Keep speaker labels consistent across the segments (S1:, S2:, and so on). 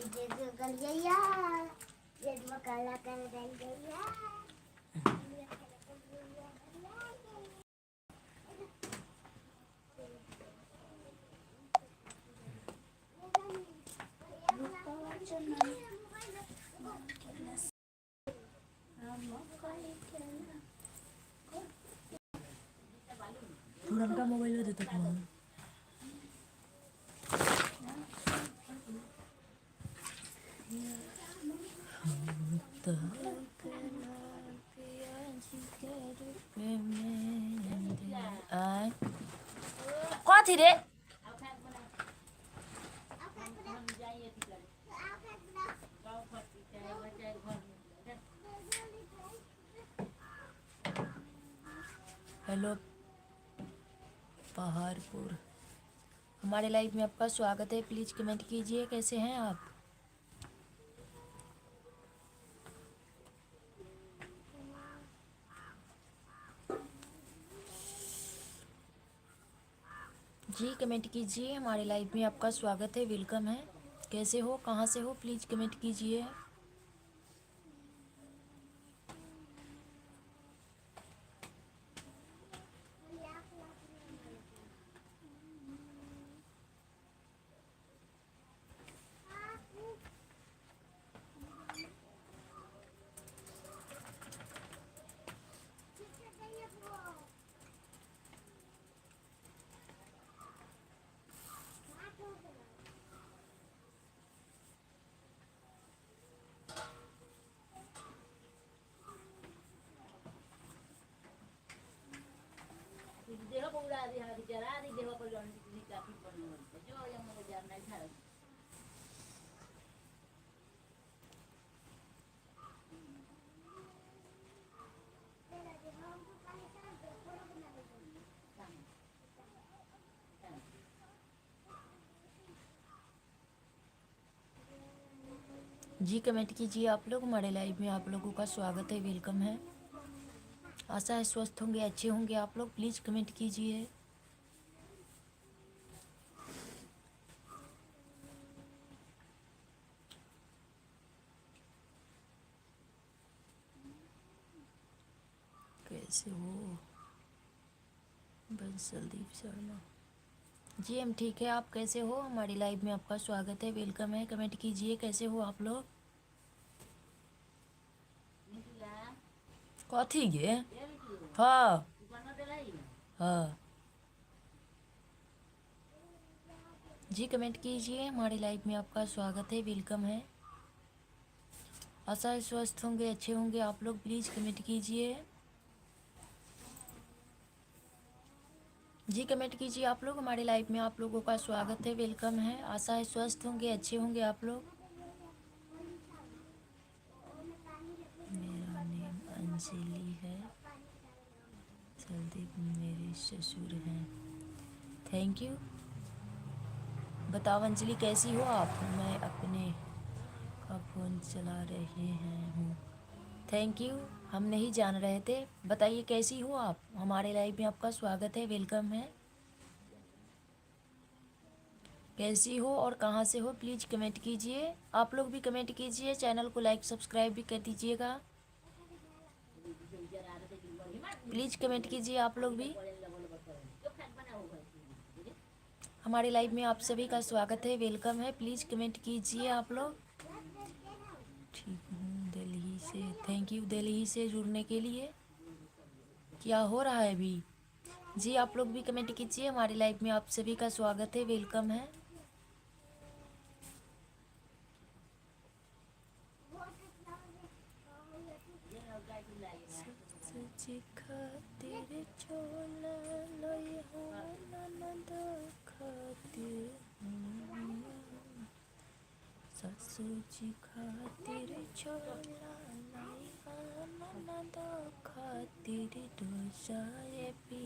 S1: कर गया ये मकाला कर गया।
S2: पुराना मोबाइल देता फोन कथी रे हेलो पहाड़पुर, हमारे लाइव में आपका स्वागत है। प्लीज़ कमेंट कीजिए कैसे हैं आप। जी कमेंट कीजिए, हमारे लाइव में आपका स्वागत है, वेलकम है। कैसे हो, कहाँ से हो, प्लीज़ कमेंट कीजिए। जी कमेंट कीजिए आप लोग, हमारे लाइव में आप लोगों का स्वागत है, वेलकम है। आशा है स्वस्थ होंगे, अच्छे होंगे आप लोग। प्लीज़ कमेंट कीजिए। कैसे हो बंसलदीप शर्मा? जी हम ठीक है, आप कैसे हो? हमारी लाइव में आपका स्वागत है, वेलकम है। कमेंट कीजिए कैसे हो आप लोग। कथी गे? हाँ हाँ जी कमेंट कीजिए, हमारी लाइव में आपका स्वागत है, वेलकम है। आशा है स्वस्थ होंगे, अच्छे होंगे आप लोग। प्लीज़ कमेंट कीजिए। जी कमेंट कीजिए आप लोग, हमारे लाइव में आप लोगों का स्वागत है, वेलकम है। आशा है स्वस्थ होंगे, अच्छे होंगे आप लोग। मेरा नेम अंजलि है, संदीप मेरे ससुर हैं। Thank you. बताओ अंजलि कैसी हो आप? मैं अपने का फ़ोन चला रहे हूँ। थैंक यू, हम नहीं जान रहे थे। बताइए कैसी हो आप? हमारे लाइव में आपका स्वागत है, वेलकम है। कैसी हो और कहाँ से हो, प्लीज़ कमेंट कीजिए। आप लोग भी कमेंट कीजिए, चैनल को लाइक सब्सक्राइब भी कर दीजिएगा। प्लीज़ कमेंट कीजिए आप लोग भी। हमारे लाइव में आप सभी का स्वागत है, वेलकम है। प्लीज़ कमेंट कीजिए आप लोग। ठीक हूँ दिल्ली से, थैंक यू दिल्ली से जुड़ने के लिए। क्या हो रहा है अभी? जी आप लोग भी कमेंट कीजिए, हमारे लाइव में आप सभी का स्वागत है, वेलकम है। खातिर छोला लई हो ननद खातिर ससुजी खातिर छोला लई हो ननद खातिर डोसाए पी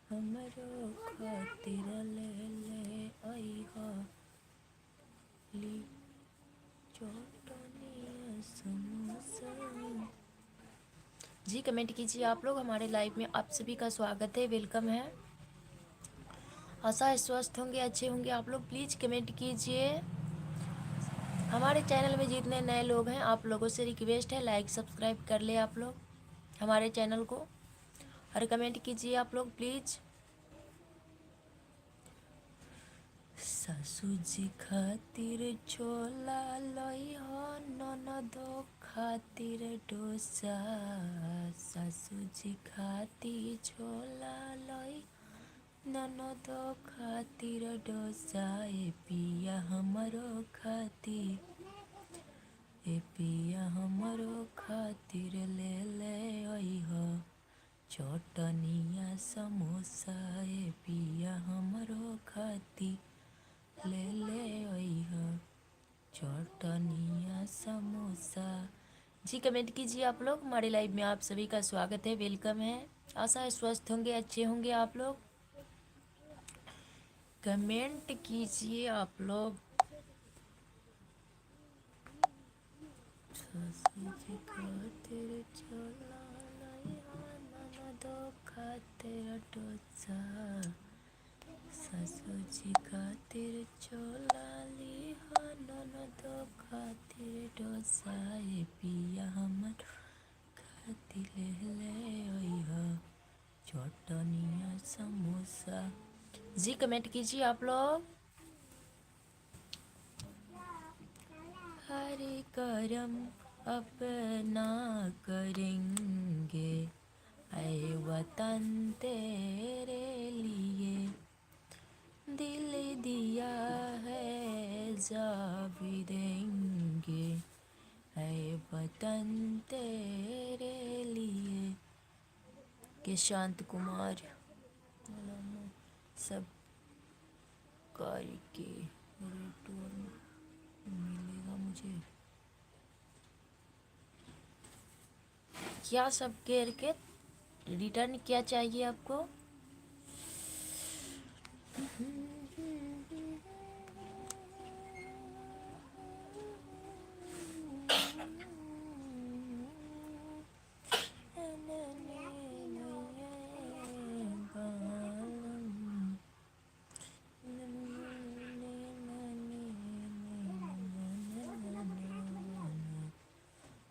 S2: हमरो खातिर ले ले आई हो ली चटनी समोसा। जी कमेंट कीजिए आप लोग, हमारे लाइव में आप सभी का स्वागत है, वेलकम है। आशा है स्वस्थ होंगे, अच्छे होंगे आप लोग। प्लीज़ कमेंट कीजिए। हमारे चैनल में जितने नए लोग हैं आप लोगों से रिक्वेस्ट है लाइक सब्सक्राइब कर ले आप लोग हमारे चैनल को और कमेंट कीजिए आप लोग प्लीज़। सासू जी खातिर छोला लई हो ननदो खातिर डोसा। सासू जी खातिर छोला लई ननदो खातिर डोसा। ए पिया हमरो खातिर ले ले अइह चटनिया समोसा। ए पिया हमरो खातिर ले ले अइह चटनिया समोसा। जी कमेंट कीजिए आप लोग। हमारे लाइव में आप सभी का स्वागत है, वेलकम है। आशा है स्वस्थ होंगे, अच्छे होंगे आप लोग। कमेंट कीजिए आप लोग। सासू जी खातिर छोला लइहा ननदो खातिर डोसा। सासू जी खातिर छोला लिहा ननदो खातिर डोसा। ए पिया हमर खातिर ले अइहा चटनिया समोसा। जी कमेंट कीजिए आप लोग। हरे करम अपना करेंगे ऐ वतन तेरे लिए। दिल दिया है जा भी देंगे ऐ वतन तेरे लिए। के शांत कुमार सब करके रिटर्न मिलेगा मुझे क्या? सब करके रिटर्न क्या चाहिए आपको?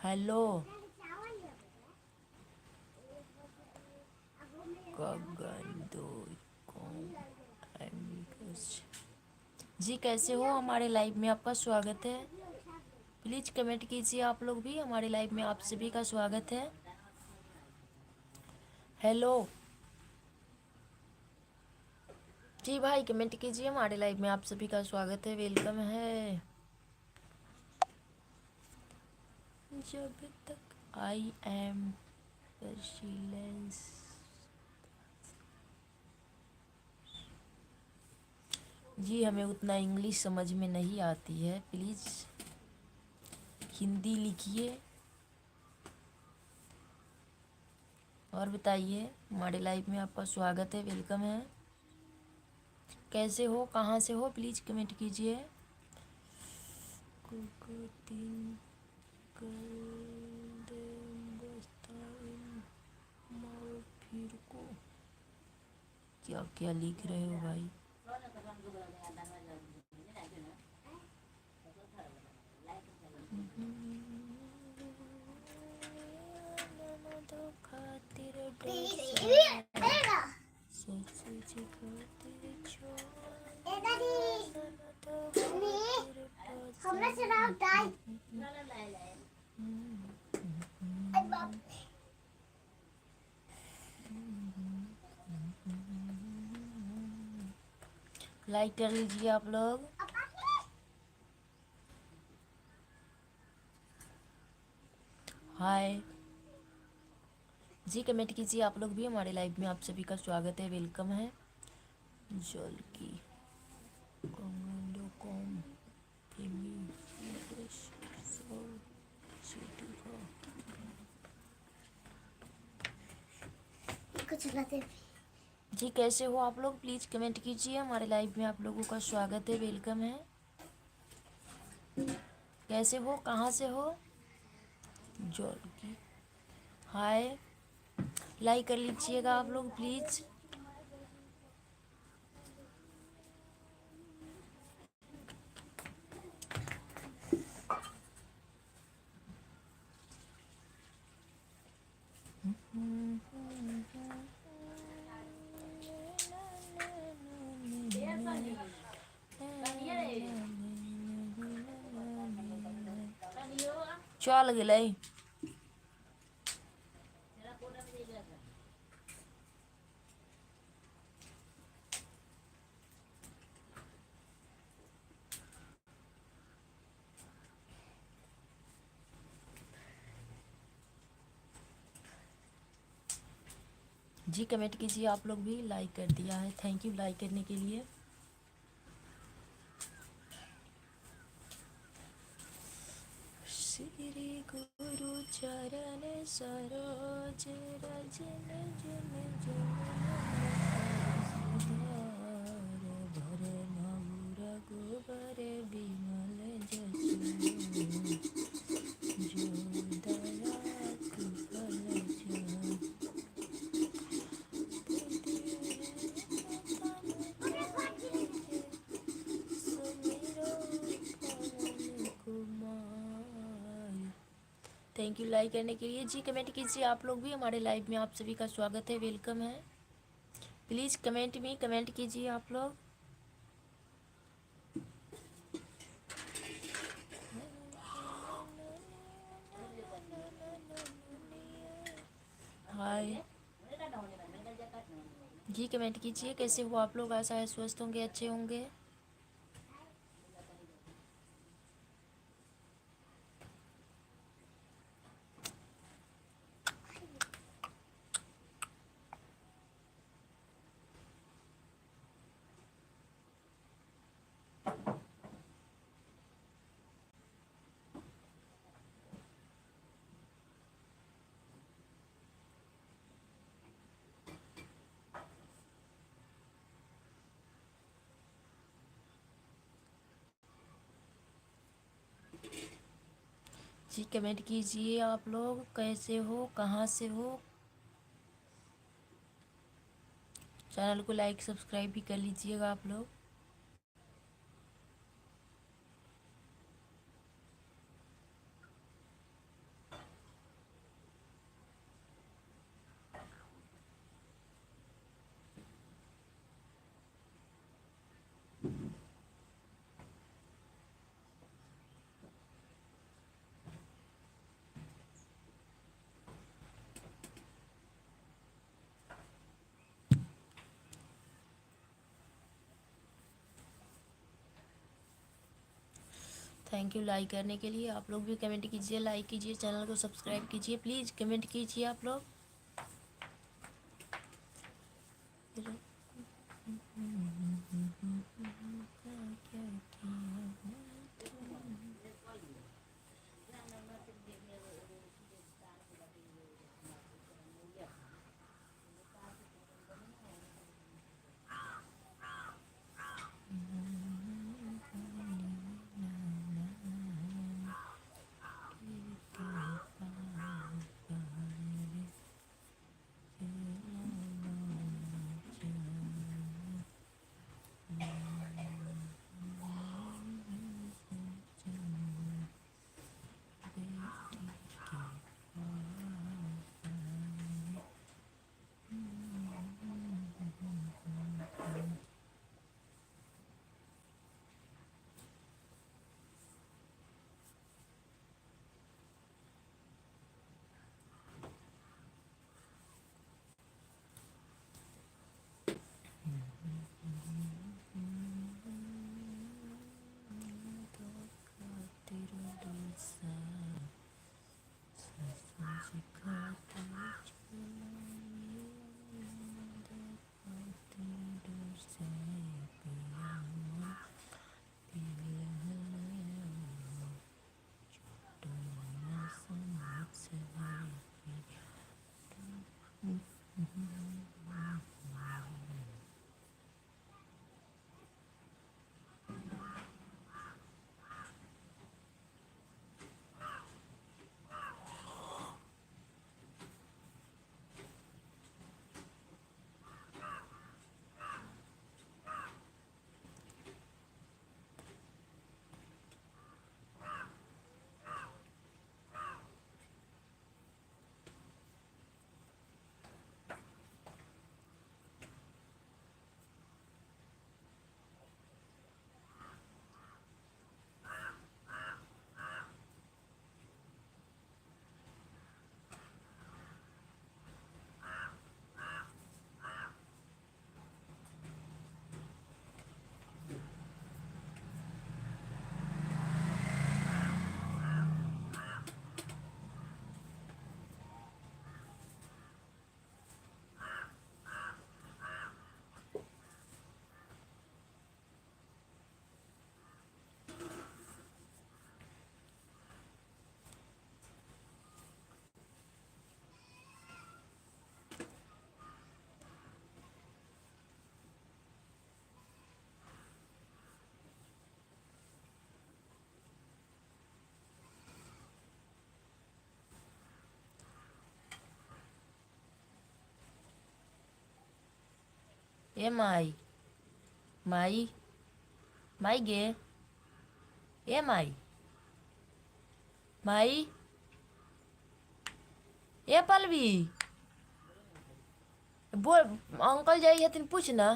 S2: हेलो गगन दो जी, कैसे हो? हमारे लाइव में आपका स्वागत है। प्लीज़ कमेंट कीजिए आप लोग भी। हमारे लाइव में आप सभी का स्वागत है। हेलो जी भाई कमेंट कीजिए। हमारे लाइव में आप सभी का स्वागत है, वेलकम है। जब तक आई एम पेशेंस। जी हमें उतना इंग्लिश समझ में नहीं आती है, प्लीज़ हिंदी लिखिए और बताइए। हमारे लाइव में आपका स्वागत है, वेलकम है। कैसे हो, कहाँ से हो, प्लीज़ कमेंट कीजिए। क्या क्या लिख रहे हो भाई? लाइक कर लीजिए आप लोग। हाय जी कमेंट कीजिए आप लोग भी। हमारे लाइव में आप सभी का स्वागत है, वेलकम है। जल की कमांडो कॉम जी कैसे हो आप लोग? प्लीज़ कमेंट कीजिए। हमारे लाइव में आप लोगों का स्वागत है, वेलकम है। कैसे हो, कहाँ से हो? जल की हाय, लाइक कर लीजिएगा आप लोग प्लीज़। चल गेलै। जी कमेंट कीजिए आप लोग भी। लाइक कर दिया है, थैंक यू लाइक करने के लिए। श्री गुरु चरण सरोज रज निज निज भर महु रघुबर विमल जसु जो दया कृपल जन थैंक यू लाइक करने के लिए। जी कमेंट कीजिए आप लोग भी। हमारे लाइव में आप सभी का स्वागत है, वेलकम है। प्लीज़ कमेंट में कमेंट कीजिए आप लोग। हाय जी कमेंट कीजिए, कैसे हो आप लोग? आशा है स्वस्थ होंगे, अच्छे होंगे। जी कमेंट कीजिए आप लोग, कैसे हो, कहाँ से हो। चैनल को लाइक सब्सक्राइब भी कर लीजिएगा आप लोग। थैंक यू लाइक करने के लिए। आप लोग भी कमेंट कीजिए, लाइक कीजिए, चैनल को सब्सक्राइब कीजिए। प्लीज़ कमेंट कीजिए आप लोग। ए माई, माई, माई गे, ए माई, माई, ए पलवी, बोल। अंकल जाई हथिन पूछ ना,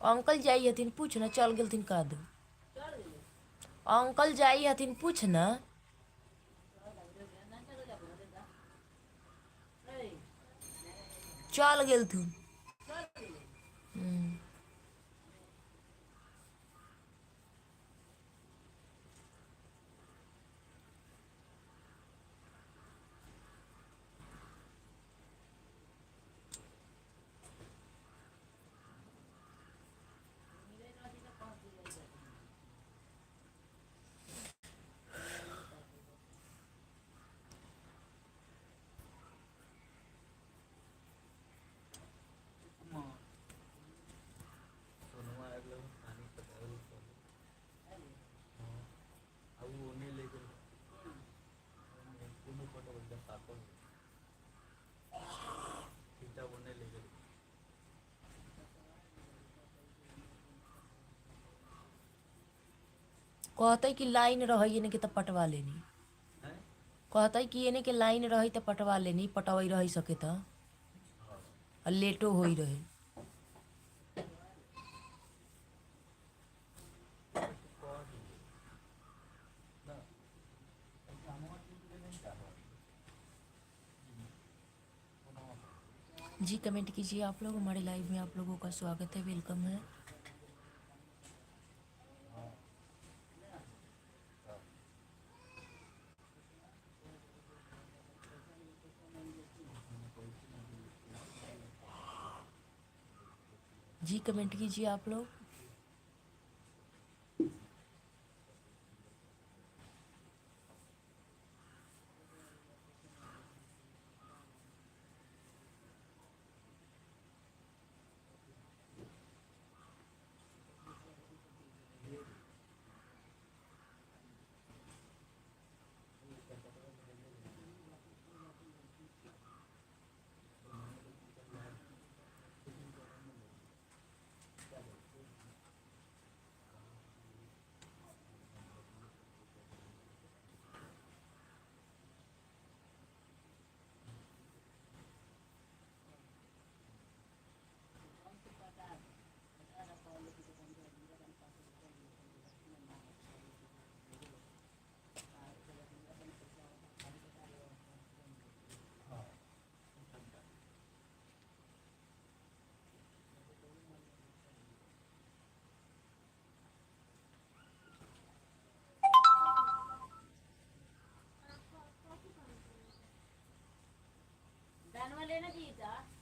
S2: अंकल जाई हथिन पूछ ना, चल गेलथिन का दो। अंकल जाई हथिन पूछ ना। चल गेलथिन। कहते कि लाइन रही एने के तो पटवा लेनी। कहते कि एने के लाइन रही तो पटवा लेनी, पटवाई रही सके तो लेटो हो रहे। जी कमेंट कीजिए आप लोग, हमारे लाइव में आप लोगों का स्वागत है, वेलकम है। जी कमेंट कीजिए आप लोग।
S3: दानवा लेना चाहिए था।